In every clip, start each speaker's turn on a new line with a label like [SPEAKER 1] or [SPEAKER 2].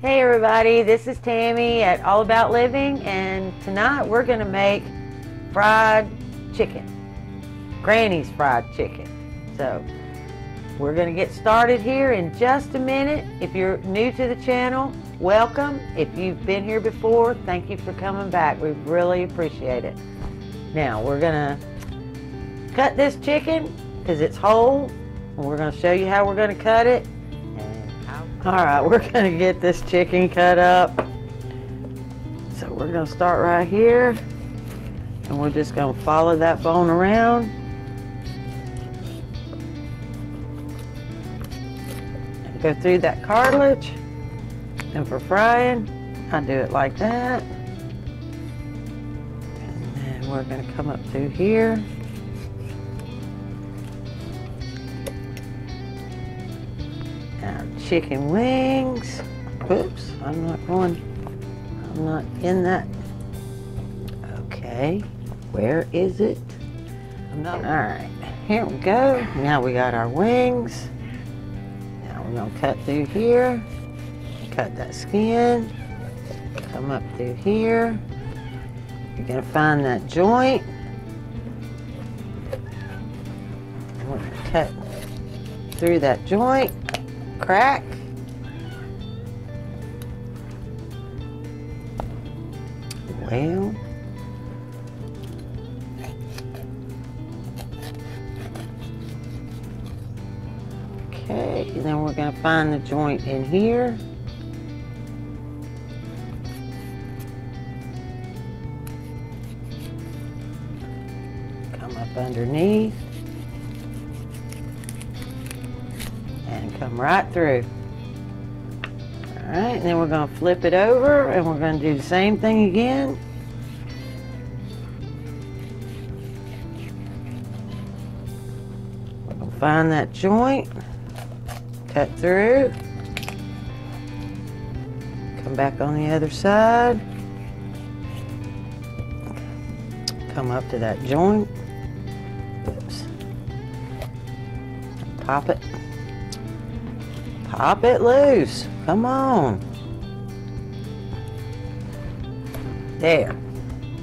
[SPEAKER 1] Hey everybody, this is Tammy at All About Living, and tonight we're going to make fried chicken. Granny's fried chicken. So we're going to get started here in just a minute. If you're new to the channel, welcome. If you've been here before, thank you for coming back. We really appreciate it. Now we're going to cut this chicken because it's whole, and we're going to show you how we're going to cut it. Alright, we're going to get this chicken cut up. So we're going to start right here, and we're just going to follow that bone around. And go through that cartilage. And for frying, I do it like that. And then we're going to come up through here. Chicken wings. Oops, I'm not in that. Okay, where is it? All right, here we go. Now we got our wings. Now we're gonna cut through here, cut that skin, come up through here. You're gonna find that joint. And we're gonna cut through that joint. Crack. Well, okay, and then we're going to find the joint in here. Come up underneath. Come right through. Alright, and then we're going to flip it over and we're going to do the same thing again. We're going to find that joint, cut through, come back on the other side, come up to that joint, oops, pop it. Pop it loose. Come on. There.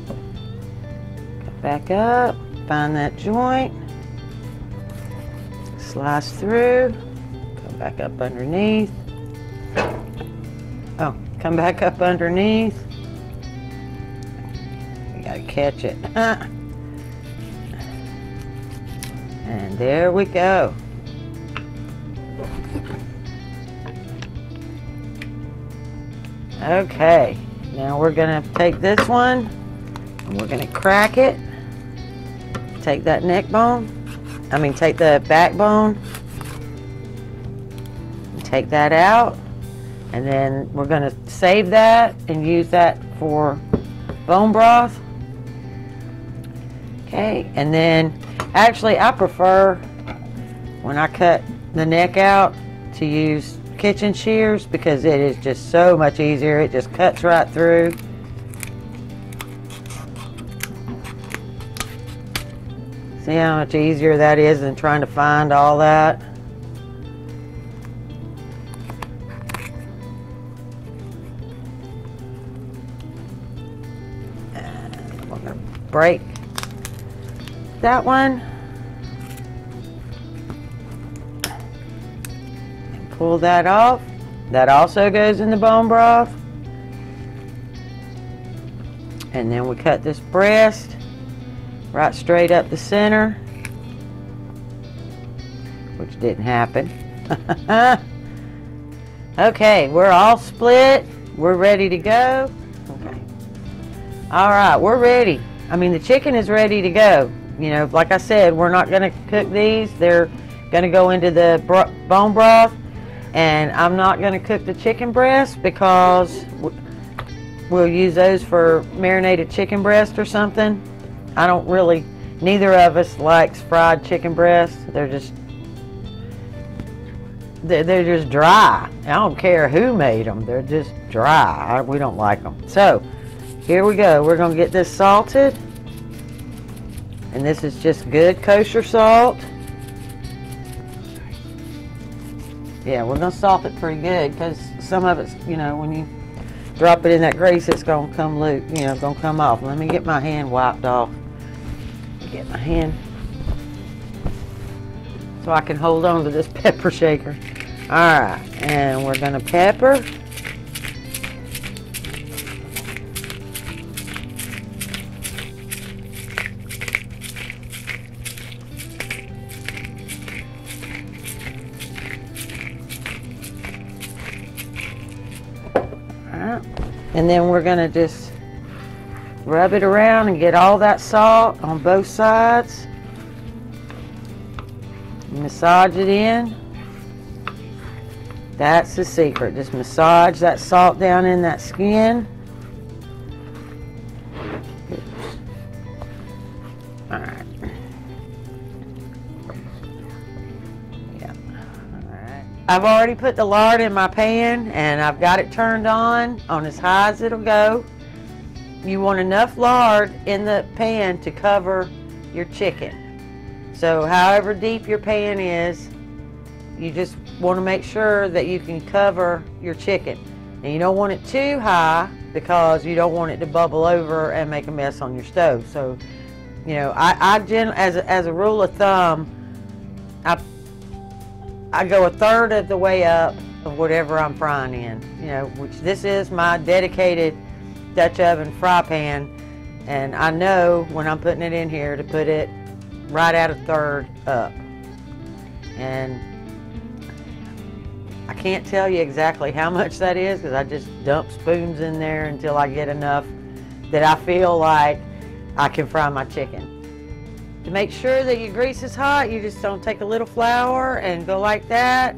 [SPEAKER 1] Come back up. Find that joint. Slice through. Come back up underneath. Oh, come back up underneath. You gotta catch it. And there we go. Okay, now we're going to take this one and we're going to crack it. Take that neck bone, take the backbone, take that out, and then we're going to save that and use that for bone broth. Okay, and then actually I prefer when I cut the neck out to use kitchen shears because it is just so much easier. It just cuts right through. See how much easier that is than trying to find all that. And we're going to break that one. Pull that off. That also goes in the bone broth. And then we cut this breast right straight up the center, which didn't happen. Okay, we're all split. We're ready to go. Okay. All right, we're ready. The chicken is ready to go. You know, like I said, we're not going to cook these. They're going to go into the bone broth. And I'm not going to cook the chicken breast because we'll use those for marinated chicken breast or something. I don't really, neither of us likes fried chicken breast. They're just dry. I don't care who made them. They're just dry. We don't like them. So here we go. We're going to get this salted. And this is just good kosher salt. Yeah, we're going to salt it pretty good because some of it's, you know, when you drop it in that grease, it's gonna come loose, you know, gonna come off. Let me get my hand wiped off. Get my hand so I can hold on to this pepper shaker. All right, and we're gonna pepper. And then we're gonna just rub it around and get all that salt on both sides. Massage it in. That's the secret. Just massage that salt down in that skin. All right. Yeah. All right. I've already put the lard in my pan and I've got it turned on as high as it'll go. You want enough lard in the pan to cover your chicken. So however deep your pan is, you just want to make sure that you can cover your chicken. And you don't want it too high because you don't want it to bubble over and make a mess on your stove. So, you know, as a rule of thumb, I go 1/3 of the way up of whatever I'm frying in. You know, which this is my dedicated Dutch oven fry pan, and I know when I'm putting it in here to put it right at 1/3 up. And I can't tell you exactly how much that is because I just dump spoons in there until I get enough that I feel like I can fry my chicken. To make sure that your grease is hot, you just don't take a little flour and go like that.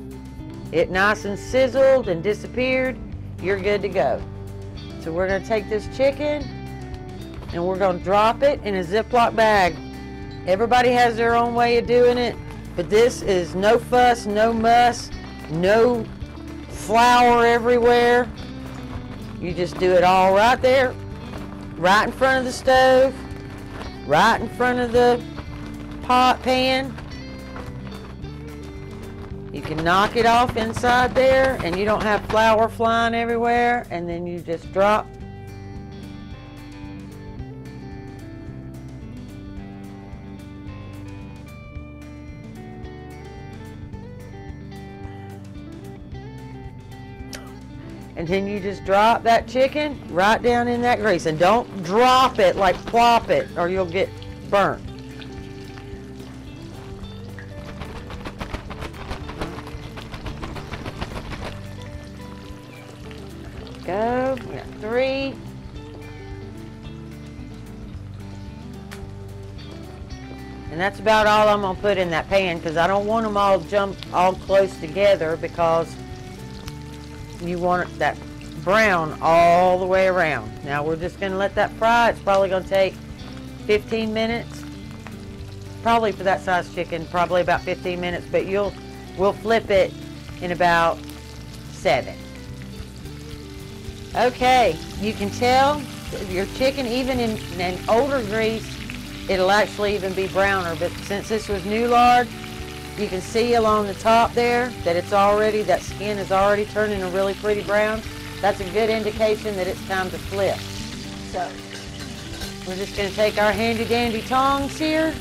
[SPEAKER 1] It nice and sizzled and disappeared, you're good to go. So we're gonna take this chicken and we're gonna drop it in a Ziploc bag. Everybody has their own way of doing it, but this is no fuss, no muss, no flour everywhere. You just do it all right there, right in front of the stove, right in front of the pan. You can knock it off inside there and you don't have flour flying everywhere, and then you just drop. And then you just drop that chicken right down in that grease. And don't drop it like plop it or you'll get burnt. Go, we got 3. And that's about all I'm gonna put in that pan because I don't want them all jump all close together because you want that brown all the way around. Now we're just gonna let that fry. It's probably gonna take 15 minutes. Probably for that size chicken, probably about 15 minutes, but we'll flip it in about 7. Okay, you can tell your chicken, even in an older grease, it'll actually even be browner, but since this was new lard, you can see along the top there that that skin is already turning a really pretty brown. That's a good indication that it's time to flip. So, we're just gonna take our handy dandy tongs here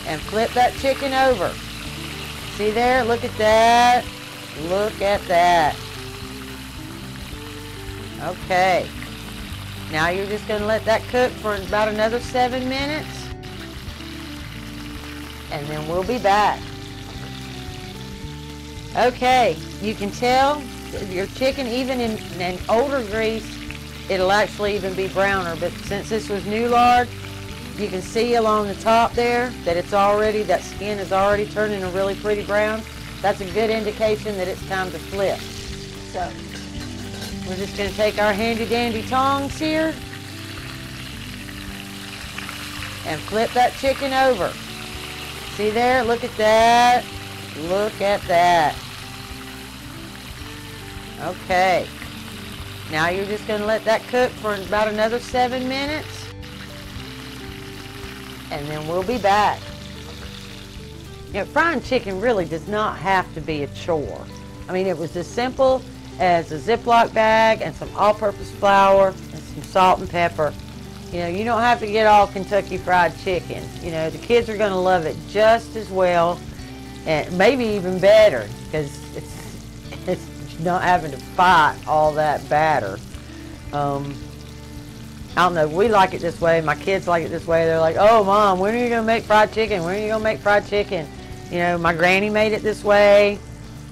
[SPEAKER 1] and flip that chicken over. See there, look at that. Look at that. Okay. Now you're just going to let that cook for about another 7 minutes. And then we'll be back. Okay, you can tell your chicken, even in an older grease, it'll actually even be browner. But since this was new lard, you can see along the top there that that skin is already turning a really pretty brown. That's a good indication that it's time to flip. So, we're just going to take our handy dandy tongs here and flip that chicken over. See there? Look at that. Look at that. Okay. Now you're just going to let that cook for about another 7 minutes. And then we'll be back. You know, frying chicken really does not have to be a chore. I mean, it was as simple as a Ziploc bag and some all-purpose flour and some salt and pepper. You know, you don't have to get all Kentucky Fried Chicken. You know, the kids are going to love it just as well, and maybe even better, because it's not having to fight all that batter. I don't know, we like it this way. My kids like it this way. They're like, oh, Mom, when are you going to make fried chicken? When are you going to make fried chicken? You know, my granny made it this way.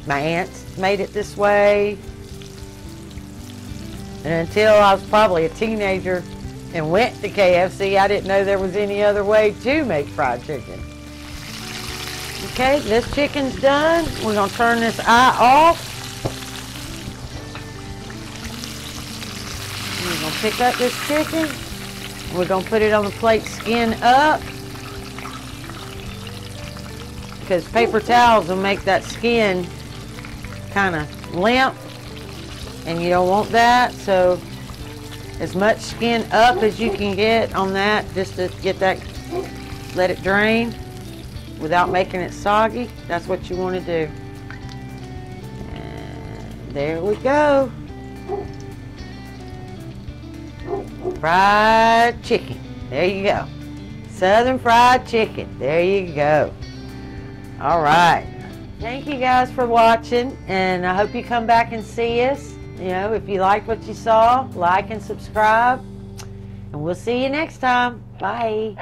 [SPEAKER 1] My aunts made it this way. And until I was probably a teenager and went to KFC, I didn't know there was any other way to make fried chicken. Okay, this chicken's done. We're going to turn this eye off. We're going to pick up this chicken. We're going to put it on the plate skin up, because paper towels will make that skin kind of limp, and you don't want that. So as much skin up as you can get on that, just to get that, let it drain without making it soggy. That's what you want to do. And there we go. Fried chicken. There you go. Southern fried chicken. There you go. All right. Thank you guys for watching, and I hope you come back and see us. You know, if you liked what you saw, like and subscribe, and we'll see you next time. Bye.